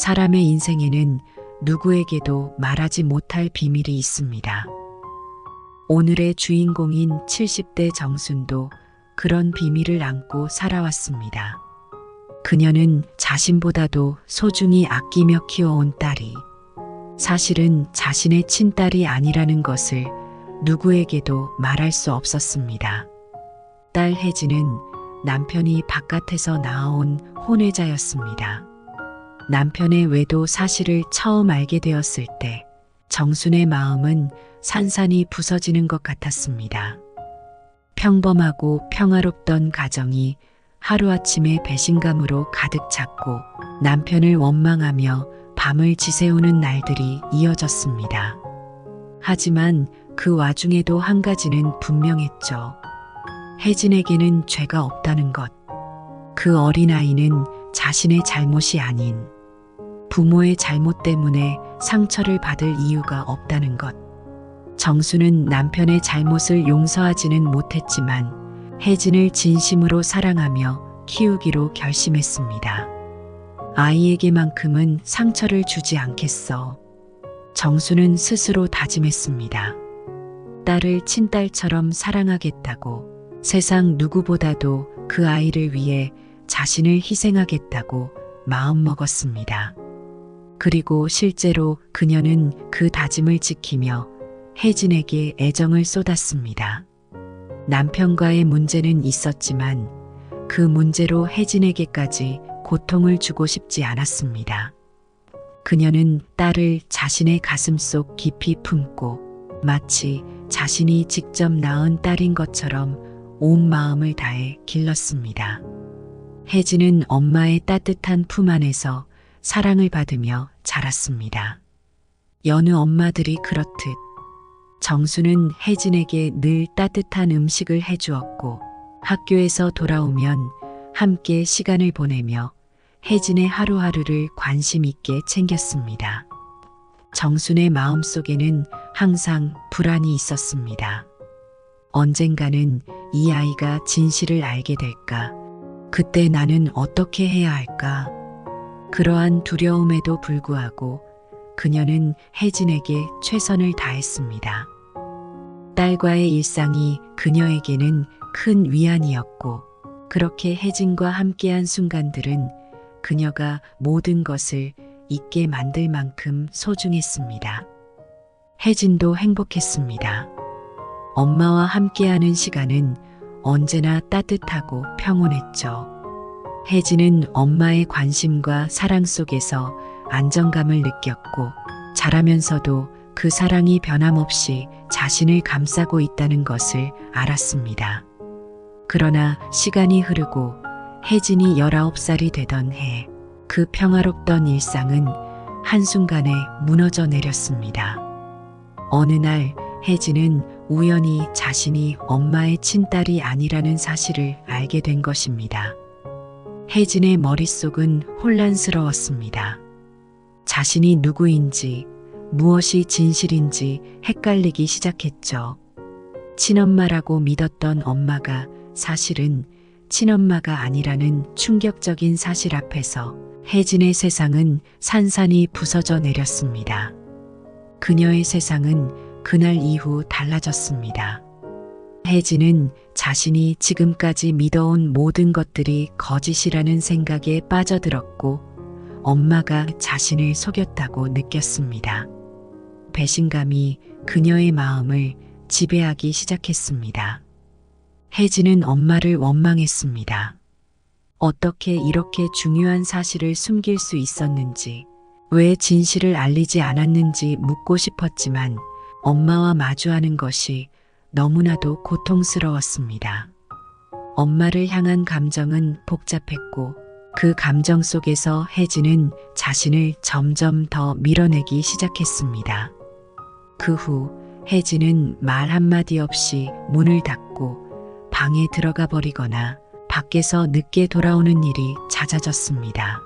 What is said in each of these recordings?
사람의 인생에는 누구에게도 말하지 못할 비밀이 있습니다. 오늘의 주인공인 70대 정순도 그런 비밀을 안고 살아왔습니다. 그녀는 자신보다도 소중히 아끼며 키워온 딸이 사실은 자신의 친딸이 아니라는 것을 누구에게도 말할 수 없었습니다. 딸 혜진은 남편이 바깥에서 낳아온 혼외자였습니다. 남편의 외도 사실을 처음 알게 되었을 때 정순의 마음은 산산이 부서지는 것 같았습니다. 평범하고 평화롭던 가정이 하루아침에 배신감으로 가득 찼고 남편을 원망하며 밤을 지새우는 날들이 이어졌습니다. 하지만 그 와중에도 한 가지는 분명했죠. 혜진에게는 죄가 없다는 것. 그 어린아이는 자신의 잘못이 아닌 부모의 잘못 때문에 상처를 받을 이유가 없다는 것. 정수는 남편의 잘못을 용서하지는 못했지만 혜진을 진심으로 사랑하며 키우기로 결심했습니다. 아이에게만큼은 상처를 주지 않겠어. 정수는 스스로 다짐했습니다. 딸을 친딸처럼 사랑하겠다고, 세상 누구보다도 그 아이를 위해 자신을 희생하겠다고 마음먹었습니다. 그리고 실제로 그녀는 그 다짐을 지키며 혜진에게 애정을 쏟았습니다. 남편과의 문제는 있었지만 그 문제로 혜진에게까지 고통을 주고 싶지 않았습니다. 그녀는 딸을 자신의 가슴속 깊이 품고 마치 자신이 직접 낳은 딸인 것처럼 온 마음을 다해 길렀습니다. 혜진은 엄마의 따뜻한 품 안에서 사랑을 받으며 자랐습니다. 여느 엄마들이 그렇듯 정수는 혜진에게 늘 따뜻한 음식을 해주었고 학교에서 돌아오면 함께 시간을 보내며 혜진의 하루하루를 관심 있게 챙겼습니다. 정순의 마음속에는 항상 불안이 있었습니다. 언젠가는 이 아이가 진실을 알게 될까? 그때 나는 어떻게 해야 할까? 그러한 두려움에도 불구하고 그녀는 혜진에게 최선을 다했습니다. 딸과의 일상이 그녀에게는 큰 위안이었고 그렇게 혜진과 함께한 순간들은 그녀가 모든 것을 잊게 만들 만큼 소중했습니다. 혜진도 행복했습니다. 엄마와 함께하는 시간은 언제나 따뜻하고 평온했죠. 혜진은 엄마의 관심과 사랑 속에서 안정감을 느꼈고 자라면서도 그 사랑이 변함없이 자신을 감싸고 있다는 것을 알았습니다. 그러나 시간이 흐르고 혜진이 19살이 되던 해, 그 평화롭던 일상은 한순간에 무너져 내렸습니다. 어느 날 혜진은 우연히 자신이 엄마의 친딸이 아니라는 사실을 알게 된 것입니다. 혜진의 머릿속은 혼란스러웠습니다. 자신이 누구인지, 무엇이 진실인지 헷갈리기 시작했죠. 친엄마라고 믿었던 엄마가 사실은 친엄마가 아니라는 충격적인 사실 앞에서 혜진의 세상은 산산이 부서져 내렸습니다. 그녀의 세상은 그날 이후 달라졌습니다. 혜진은 자신이 지금까지 믿어온 모든 것들이 거짓이라는 생각에 빠져들었고 엄마가 자신을 속였다고 느꼈습니다. 배신감이 그녀의 마음을 지배하기 시작했습니다. 혜진은 엄마를 원망했습니다. 어떻게 이렇게 중요한 사실을 숨길 수 있었는지, 왜 진실을 알리지 않았는지 묻고 싶었지만 엄마와 마주하는 것이 너무나도 고통스러웠습니다. 엄마를 향한 감정은 복잡했고 그 감정 속에서 혜진은 자신을 점점 더 밀어내기 시작했습니다. 그 후 혜진은 말 한마디 없이 문을 닫고 방에 들어가 버리거나 밖에서 늦게 돌아오는 일이 잦아졌습니다.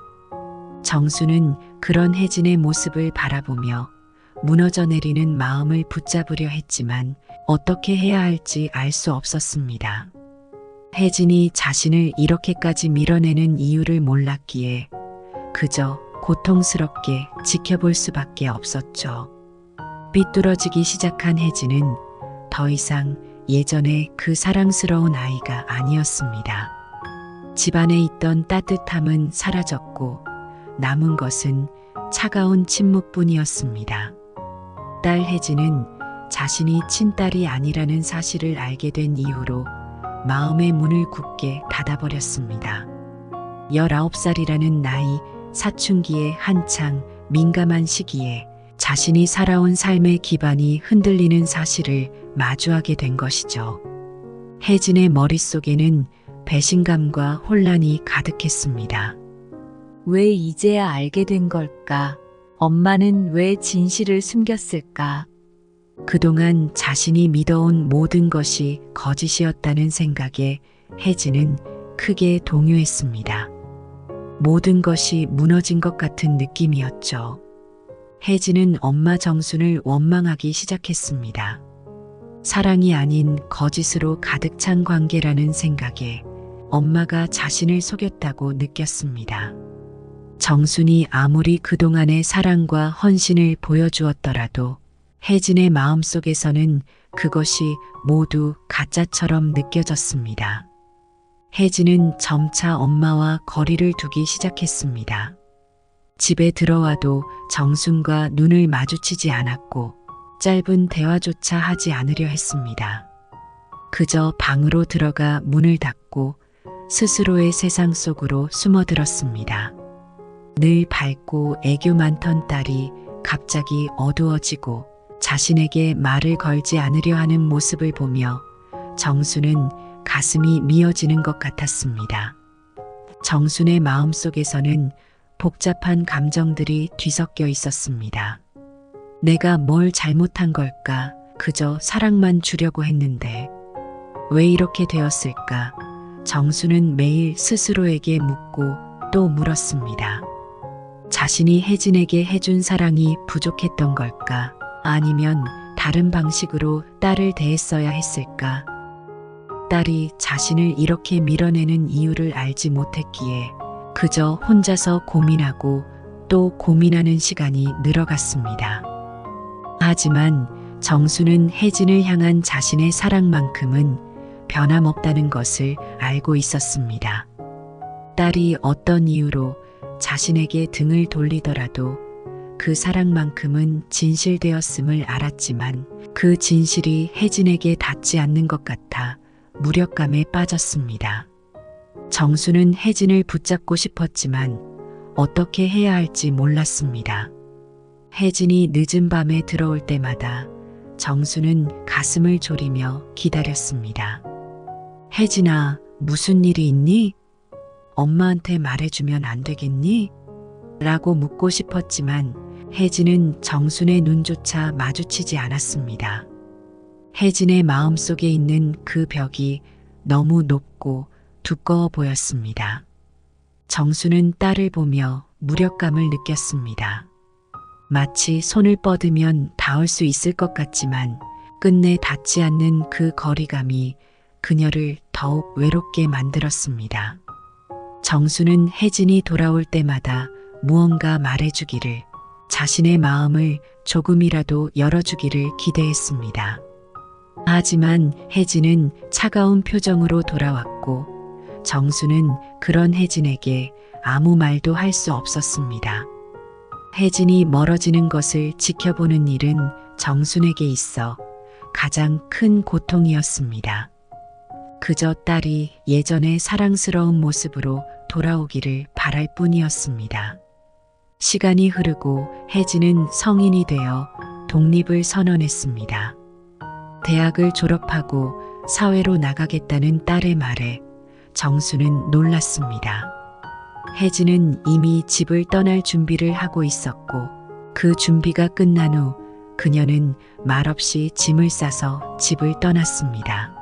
정수는 그런 혜진의 모습을 바라보며 무너져 내리는 마음을 붙잡으려 했지만 어떻게 해야 할지 알 수 없었습니다. 혜진이 자신을 이렇게까지 밀어내는 이유를 몰랐기에 그저 고통스럽게 지켜볼 수밖에 없었죠. 삐뚤어지기 시작한 혜진은 더 이상 예전의 그 사랑스러운 아이가 아니었습니다. 집안에 있던 따뜻함은 사라졌고 남은 것은 차가운 침묵뿐이었습니다. 딸 혜진은 자신이 친딸이 아니라는 사실을 알게 된 이후로 마음의 문을 굳게 닫아버렸습니다. 19살이라는 나이, 사춘기에 한창 민감한 시기에 자신이 살아온 삶의 기반이 흔들리는 사실을 마주하게 된 것이죠. 혜진의 머릿속에는 배신감과 혼란이 가득했습니다. 왜 이제야 알게 된 걸까? 엄마는 왜 진실을 숨겼을까? 그동안 자신이 믿어온 모든 것이 거짓이었다는 생각에 혜진은 크게 동요했습니다. 모든 것이 무너진 것 같은 느낌이었죠. 혜진은 엄마 정순을 원망하기 시작했습니다. 사랑이 아닌 거짓으로 가득 찬 관계라는 생각에 엄마가 자신을 속였다고 느꼈습니다. 정순이 아무리 그동안의 사랑과 헌신을 보여주었더라도 혜진의 마음속에서는 그것이 모두 가짜처럼 느껴졌습니다. 혜진은 점차 엄마와 거리를 두기 시작했습니다. 집에 들어와도 정순과 눈을 마주치지 않았고 짧은 대화조차 하지 않으려 했습니다. 그저 방으로 들어가 문을 닫고 스스로의 세상 속으로 숨어들었습니다. 늘 밝고 애교 많던 딸이 갑자기 어두워지고 자신에게 말을 걸지 않으려 하는 모습을 보며 정순은 가슴이 미어지는 것 같았습니다. 정순의 마음속에서는 복잡한 감정들이 뒤섞여 있었습니다. 내가 뭘 잘못한 걸까? 그저 사랑만 주려고 했는데 왜 이렇게 되었을까? 정순은 매일 스스로에게 묻고 또 물었습니다. 자신이 혜진에게 해준 사랑이 부족했던 걸까? 아니면 다른 방식으로 딸을 대했어야 했을까? 딸이 자신을 이렇게 밀어내는 이유를 알지 못했기에 그저 혼자서 고민하고 또 고민하는 시간이 늘어갔습니다. 하지만 정수는 혜진을 향한 자신의 사랑만큼은 변함없다는 것을 알고 있었습니다. 딸이 어떤 이유로 자신에게 등을 돌리더라도 그 사랑만큼은 진실되었음을 알았지만 그 진실이 혜진에게 닿지 않는 것 같아 무력감에 빠졌습니다. 정수는 혜진을 붙잡고 싶었지만 어떻게 해야 할지 몰랐습니다. 혜진이 늦은 밤에 들어올 때마다 정수는 가슴을 졸이며 기다렸습니다. 혜진아, 무슨 일이 있니? 엄마한테 말해주면 안 되겠니? 라고 묻고 싶었지만 혜진은 정순의 눈조차 마주치지 않았습니다. 혜진의 마음속에 있는 그 벽이 너무 높고 두꺼워 보였습니다. 정수는 딸을 보며 무력감을 느꼈습니다. 마치 손을 뻗으면 닿을 수 있을 것 같지만 끝내 닿지 않는 그 거리감이 그녀를 더욱 외롭게 만들었습니다. 정수는 혜진이 돌아올 때마다 무언가 말해주기를, 자신의 마음을 조금이라도 열어주기를 기대했습니다. 하지만 혜진은 차가운 표정으로 돌아왔고 정수는 그런 혜진에게 아무 말도 할 수 없었습니다. 혜진이 멀어지는 것을 지켜보는 일은 정순에게 있어 가장 큰 고통이었습니다. 그저 딸이 예전의 사랑스러운 모습으로 돌아오기를 바랄 뿐이었습니다. 시간이 흐르고 혜진은 성인이 되어 독립을 선언했습니다. 대학을 졸업하고 사회로 나가겠다는 딸의 말에 정수는 놀랐습니다. 혜진은 이미 집을 떠날 준비를 하고 있었고 그 준비가 끝난 후 그녀는 말없이 짐을 싸서 집을 떠났습니다.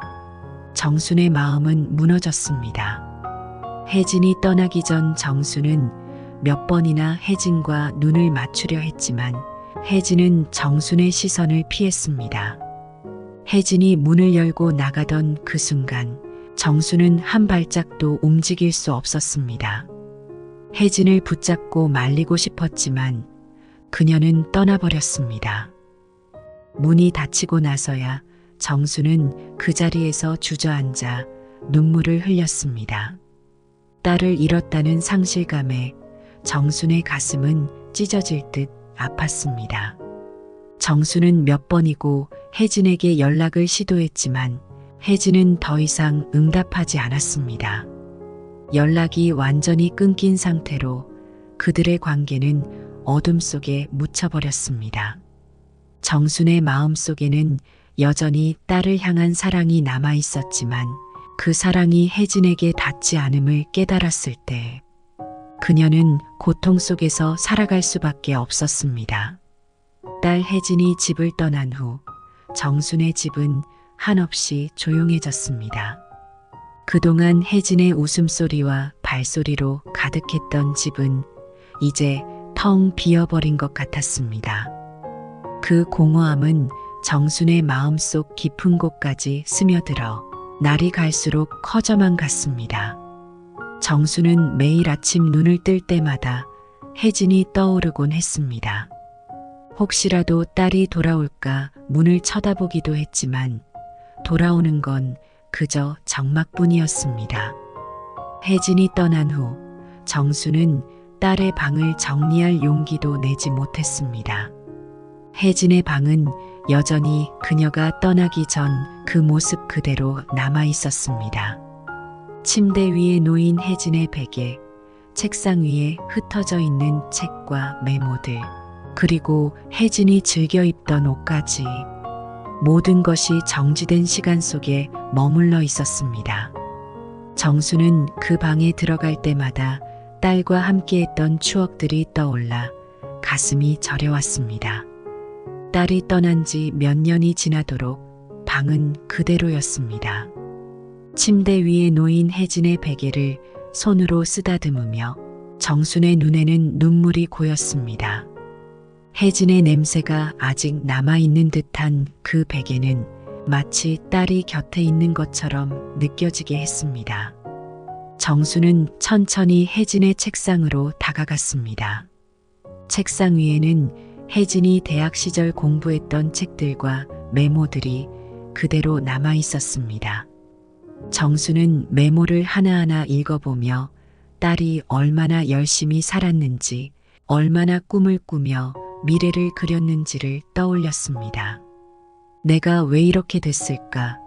정순의 마음은 무너졌습니다. 혜진이 떠나기 전 정수는 몇 번이나 혜진과 눈을 맞추려 했지만 혜진은 정순의 시선을 피했습니다. 혜진이 문을 열고 나가던 그 순간 정수는 한 발짝도 움직일 수 없었습니다. 혜진을 붙잡고 말리고 싶었지만 그녀는 떠나버렸습니다. 문이 닫히고 나서야 정수는 그 자리에서 주저앉아 눈물을 흘렸습니다. 딸을 잃었다는 상실감에 정순의 가슴은 찢어질 듯 아팠습니다. 정수는 몇 번이고 혜진에게 연락을 시도했지만 혜진은 더 이상 응답하지 않았습니다. 연락이 완전히 끊긴 상태로 그들의 관계는 어둠 속에 묻혀버렸습니다. 정순의 마음속에는 여전히 딸을 향한 사랑이 남아 있었지만 그 사랑이 혜진에게 닿지 않음을 깨달았을 때 그녀는 고통 속에서 살아갈 수밖에 없었습니다. 딸 혜진이 집을 떠난 후 정순의 집은 한없이 조용해졌습니다. 그동안 혜진의 웃음소리와 발소리로 가득했던 집은 이제 텅 비어버린 것 같았습니다. 그 공허함은 정순의 마음속 깊은 곳까지 스며들어 날이 갈수록 커져만 갔습니다. 정순은 매일 아침 눈을 뜰 때마다 혜진이 떠오르곤 했습니다. 혹시라도 딸이 돌아올까 문을 쳐다보기도 했지만 돌아오는 건 그저 적막뿐이었습니다. 혜진이 떠난 후 정수는 딸의 방을 정리할 용기도 내지 못했습니다. 혜진의 방은 여전히 그녀가 떠나기 전 그 모습 그대로 남아 있었습니다. 침대 위에 놓인 혜진의 베개, 책상 위에 흩어져 있는 책과 메모들, 그리고 혜진이 즐겨 입던 옷까지 모든 것이 정지된 시간 속에 머물러 있었습니다. 정수는 그 방에 들어갈 때마다 딸과 함께했던 추억들이 떠올라 가슴이 저려왔습니다. 딸이 떠난 지 몇 년이 지나도록 방은 그대로였습니다. 침대 위에 놓인 혜진의 베개를 손으로 쓰다듬으며 정순의 눈에는 눈물이 고였습니다. 혜진의 냄새가 아직 남아있는 듯한 그 베개는 마치 딸이 곁에 있는 것처럼 느껴지게 했습니다. 정수는 천천히 혜진의 책상으로 다가갔습니다. 책상 위에는 혜진이 대학 시절 공부했던 책들과 메모들이 그대로 남아 있었습니다. 정수는 메모를 하나하나 읽어보며 딸이 얼마나 열심히 살았는지, 얼마나 꿈을 꾸며 미래를 그렸는지를 떠올렸습니다. 내가 왜 이렇게 됐을까?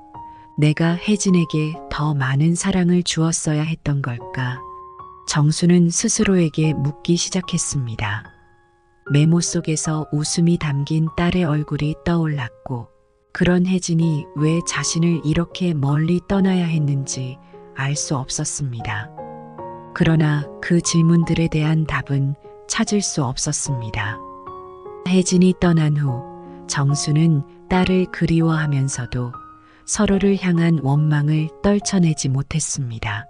내가 혜진에게 더 많은 사랑을 주었어야 했던 걸까? 정수는 스스로에게 묻기 시작했습니다. 메모 속에서 웃음이 담긴 딸의 얼굴이 떠올랐고, 그런 혜진이 왜 자신을 이렇게 멀리 떠나야 했는지 알 수 없었습니다. 그러나 그 질문들에 대한 답은 찾을 수 없었습니다. 혜진이 떠난 후 정수는 딸을 그리워하면서도 서로를 향한 원망을 떨쳐내지 못했습니다.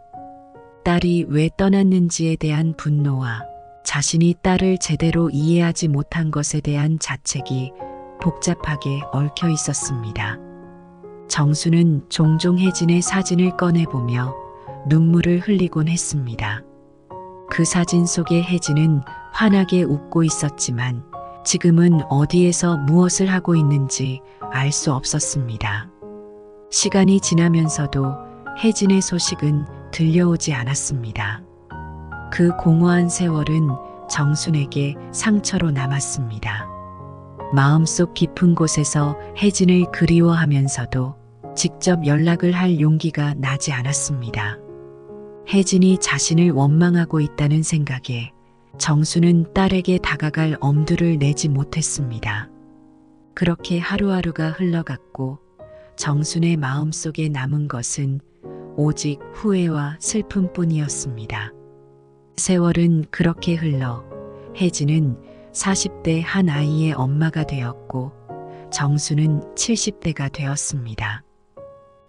딸이 왜 떠났는지에 대한 분노와 자신이 딸을 제대로 이해하지 못한 것에 대한 자책이 복잡하게 얽혀 있었습니다. 정수는 종종 혜진의 사진을 꺼내보며 눈물을 흘리곤 했습니다. 그 사진 속의 혜진은 환하게 웃고 있었지만 지금은 어디에서 무엇을 하고 있는지 알 수 없었습니다. 시간이 지나면서도 혜진의 소식은 들려오지 않았습니다. 그 공허한 세월은 정순에게 상처로 남았습니다. 마음속 깊은 곳에서 혜진을 그리워하면서도 직접 연락을 할 용기가 나지 않았습니다. 혜진이 자신을 원망하고 있다는 생각에 정수는 딸에게 다가갈 엄두를 내지 못했습니다. 그렇게 하루하루가 흘러갔고 정순의 마음속에 남은 것은 오직 후회와 슬픔뿐이었습니다. 세월은 그렇게 흘러 혜진은 40대 한 아이의 엄마가 되었고 정수는 70대가 되었습니다.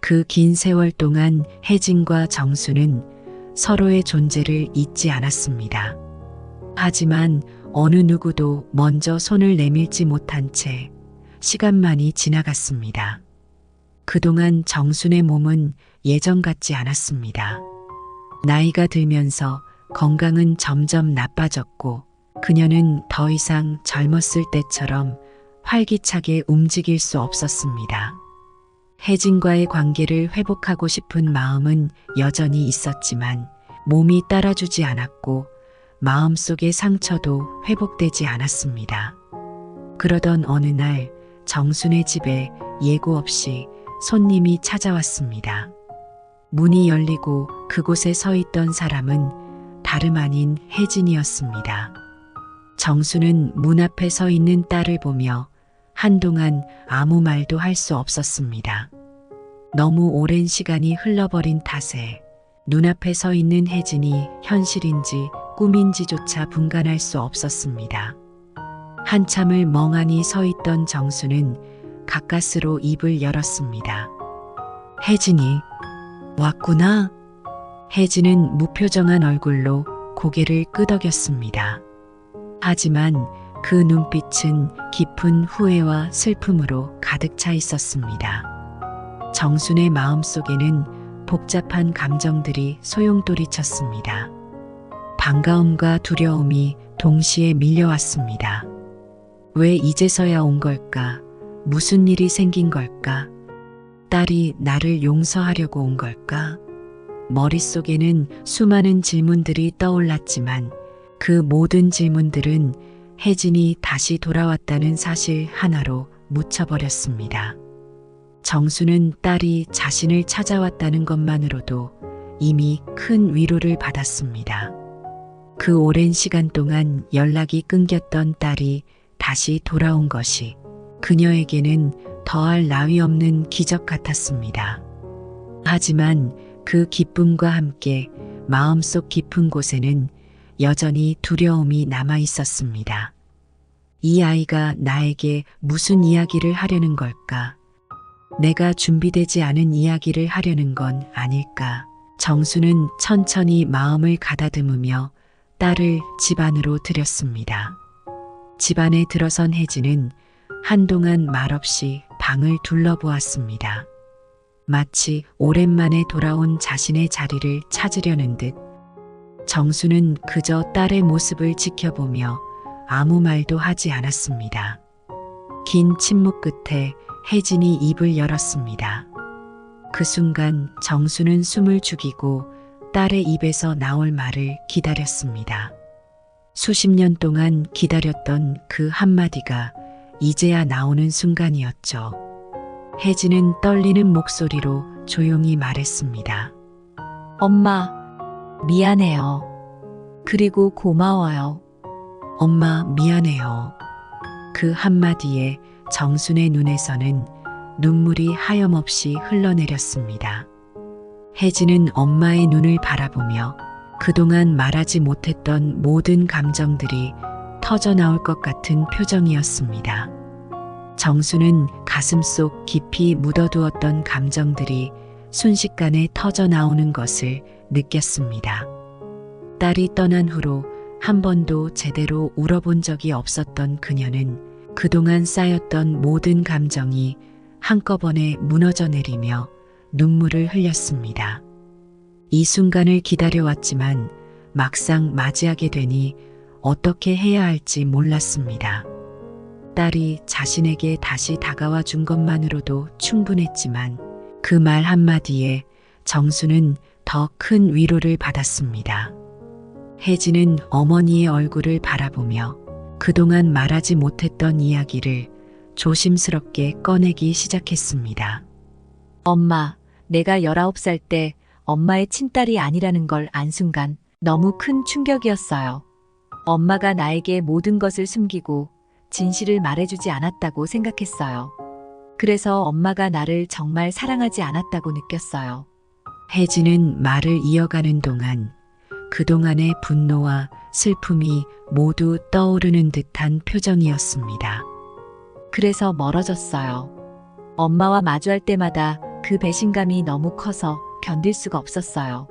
그 긴 세월 동안 혜진과 정수는 서로의 존재를 잊지 않았습니다. 하지만 어느 누구도 먼저 손을 내밀지 못한 채 시간만이 지나갔습니다. 그동안 정순의 몸은 예전 같지 않았습니다. 나이가 들면서 건강은 점점 나빠졌고 그녀는 더 이상 젊었을 때처럼 활기차게 움직일 수 없었습니다. 혜진과의 관계를 회복하고 싶은 마음은 여전히 있었지만 몸이 따라주지 않았고 마음속의 상처도 회복되지 않았습니다. 그러던 어느 날 정순의 집에 예고 없이 손님이 찾아왔습니다. 문이 열리고 그곳에 서 있던 사람은 다름 아닌 혜진이었습니다. 정수는 문 앞에 서 있는 딸을 보며 한동안 아무 말도 할 수 없었습니다. 너무 오랜 시간이 흘러버린 탓에 눈앞에 서 있는 혜진이 현실인지 꿈인지조차 분간할 수 없었습니다. 한참을 멍하니 서 있던 정수는 가까스로 입을 열었습니다. 혜진이 왔구나. 혜진은 무표정한 얼굴로 고개를 끄덕였습니다. 하지만 그 눈빛은 깊은 후회와 슬픔으로 가득 차 있었습니다. 정순의 마음속에는 복잡한 감정들이 소용돌이쳤습니다. 반가움과 두려움이 동시에 밀려왔습니다. 왜 이제서야 온 걸까? 무슨 일이 생긴 걸까? 딸이 나를 용서하려고 온 걸까? 머릿속에는 수많은 질문들이 떠올랐지만 그 모든 질문들은 혜진이 다시 돌아왔다는 사실 하나로 묻혀버렸습니다. 정수는 딸이 자신을 찾아왔다는 것만으로도 이미 큰 위로를 받았습니다. 그 오랜 시간 동안 연락이 끊겼던 딸이 다시 돌아온 것이 그녀에게는 더할 나위 없는 기적 같았습니다. 하지만 그 기쁨과 함께 마음속 깊은 곳에는 여전히 두려움이 남아 있었습니다. 이 아이가 나에게 무슨 이야기를 하려는 걸까? 내가 준비되지 않은 이야기를 하려는 건 아닐까? 정수는 천천히 마음을 가다듬으며 딸을 집 안으로 들였습니다. 집 안에 들어선 혜진은 한동안 말없이 방을 둘러보았습니다. 마치 오랜만에 돌아온 자신의 자리를 찾으려는 듯 정수는 그저 딸의 모습을 지켜보며 아무 말도 하지 않았습니다. 긴 침묵 끝에 혜진이 입을 열었습니다. 그 순간 정수는 숨을 죽이고 딸의 입에서 나올 말을 기다렸습니다. 수십 년 동안 기다렸던 그 한마디가 이제야 나오는 순간이었죠. 혜진은 떨리는 목소리로 조용히 말했습니다. 엄마, 미안해요. 그리고 고마워요. 엄마 미안해요. 그 한마디에 정순의 눈에서는 눈물이 하염없이 흘러내렸습니다. 혜진은 엄마의 눈을 바라보며 그동안 말하지 못했던 모든 감정들이 터져나올 것 같은 표정이었습니다. 정수는 가슴속 깊이 묻어두었던 감정들이 순식간에 터져나오는 것을 느꼈습니다. 딸이 떠난 후로 한 번도 제대로 울어본 적이 없었던 그녀는 그동안 쌓였던 모든 감정이 한꺼번에 무너져 내리며 눈물을 흘렸습니다. 이 순간을 기다려왔지만 막상 맞이하게 되니 어떻게 해야 할지 몰랐습니다. 딸이 자신에게 다시 다가와 준 것만으로도 충분했지만 그 말 한마디에 정수는 더 큰 위로를 받았습니다. 혜진은 어머니의 얼굴을 바라보며 그동안 말하지 못했던 이야기를 조심스럽게 꺼내기 시작했습니다. 엄마, 내가 19살 때 엄마의 친딸이 아니라는 걸 안 순간 너무 큰 충격이었어요. 엄마가 나에게 모든 것을 숨기고 진실을 말해주지 않았다고 생각했어요. 그래서 엄마가 나를 정말 사랑하지 않았다고 느꼈어요. 혜진은 말을 이어가는 동안 그동안의 분노와 슬픔이 모두 떠오르는 듯한 표정이었습니다. 그래서 멀어졌어요. 엄마와 마주할 때마다 그 배신감이 너무 커서 견딜 수가 없었어요.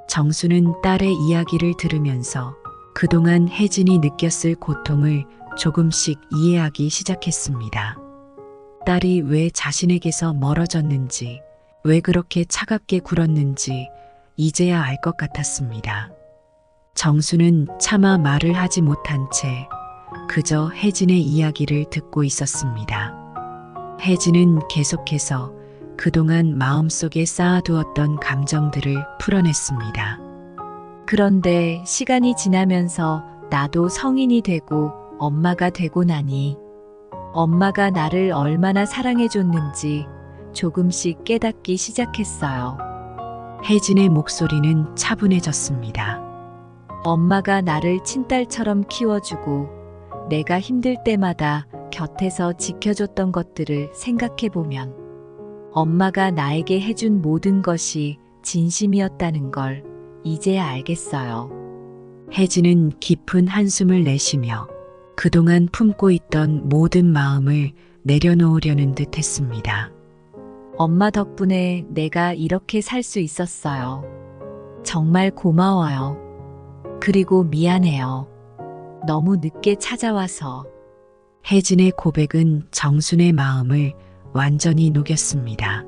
정수는 딸의 이야기를 들으면서 그동안 혜진이 느꼈을 고통을 조금씩 이해하기 시작했습니다. 딸이 왜 자신에게서 멀어졌는지, 왜 그렇게 차갑게 굴었는지 이제야 알 것 같았습니다. 정수는 차마 말을 하지 못한 채 그저 혜진의 이야기를 듣고 있었습니다. 혜진은 계속해서 그동안 마음속에 쌓아두었던 감정들을 풀어냈습니다. 그런데 시간이 지나면서 나도 성인이 되고 엄마가 되고 나니 엄마가 나를 얼마나 사랑해줬는지 조금씩 깨닫기 시작했어요. 혜진의 목소리는 차분해졌습니다. 엄마가 나를 친딸처럼 키워주고 내가 힘들 때마다 곁에서 지켜줬던 것들을 생각해보면 엄마가 나에게 해준 모든 것이 진심이었다는 걸 이제야 알겠어요. 혜진은 깊은 한숨을 내쉬며 그동안 품고 있던 모든 마음을 내려놓으려는 듯 했습니다. 엄마 덕분에 내가 이렇게 살 수 있었어요. 정말 고마워요. 그리고 미안해요. 너무 늦게 찾아와서. 혜진의 고백은 정순의 마음을 완전히 녹였습니다.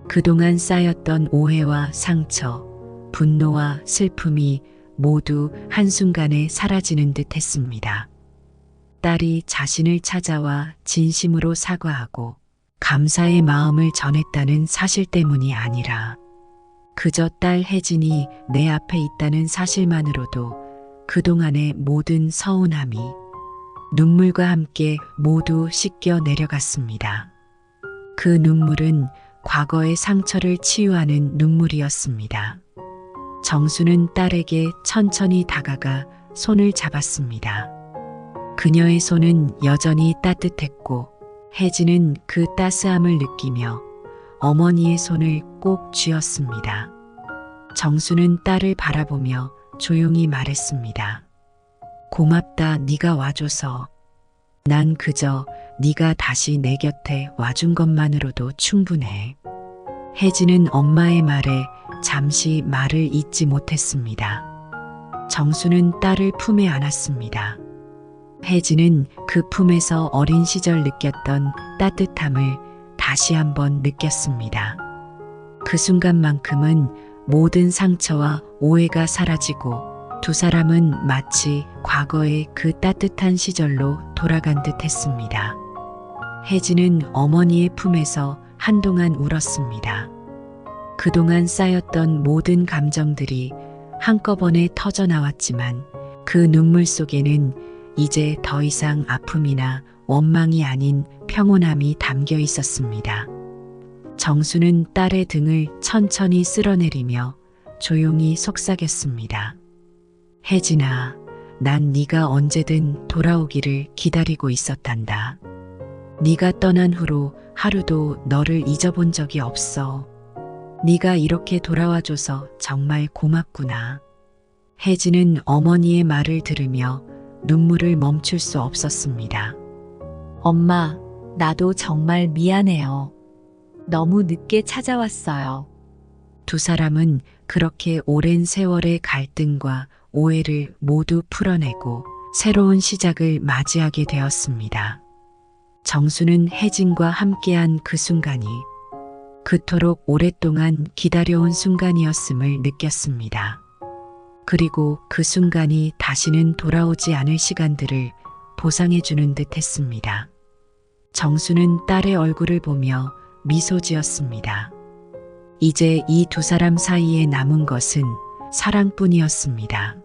그동안 쌓였던 오해와 상처, 분노와 슬픔이 모두 한순간에 사라지는 듯 했습니다. 딸이 자신을 찾아와 진심으로 사과하고 감사의 마음을 전했다는 사실 때문이 아니라 그저 딸 혜진이 내 앞에 있다는 사실만으로도 그동안의 모든 서운함이 눈물과 함께 모두 씻겨 내려갔습니다. 그 눈물은 과거의 상처를 치유하는 눈물이었습니다. 정수는 딸에게 천천히 다가가 손을 잡았습니다. 그녀의 손은 여전히 따뜻했고 혜진은 그 따스함을 느끼며 어머니의 손을 꼭 쥐었습니다. 정수는 딸을 바라보며 조용히 말했습니다. 고맙다, 네가 와줘서. 난 그저 네가 다시 내 곁에 와준 것만으로도 충분해. 혜진은 엄마의 말에 잠시 말을 잇지 못했습니다. 정수는 딸을 품에 안았습니다. 혜진은 그 품에서 어린 시절 느꼈던 따뜻함을 다시 한번 느꼈습니다. 그 순간만큼은 모든 상처와 오해가 사라지고 두 사람은 마치 과거의 그 따뜻한 시절로 돌아간 듯 했습니다. 혜진은 어머니의 품에서 한동안 울었습니다. 그동안 쌓였던 모든 감정들이 한꺼번에 터져 나왔지만 그 눈물 속에는 이제 더 이상 아픔이나 원망이 아닌 평온함이 담겨 있었습니다. 정수는 딸의 등을 천천히 쓸어내리며 조용히 속삭였습니다. 혜진아, 난 네가 언제든 돌아오기를 기다리고 있었단다. 네가 떠난 후로 하루도 너를 잊어본 적이 없어. 네가 이렇게 돌아와줘서 정말 고맙구나. 혜진은 어머니의 말을 들으며 눈물을 멈출 수 없었습니다. 엄마, 나도 정말 미안해요. 너무 늦게 찾아왔어요. 두 사람은 그렇게 오랜 세월의 갈등과 오해를 모두 풀어내고 새로운 시작을 맞이하게 되었습니다. 정수는 혜진과 함께한 그 순간이 그토록 오랫동안 기다려온 순간이었음을 느꼈습니다. 그리고 그 순간이 다시는 돌아오지 않을 시간들을 보상해주는 듯 했습니다. 정수는 딸의 얼굴을 보며 미소 지었습니다. 이제 이 두 사람 사이에 남은 것은 사랑뿐이었습니다.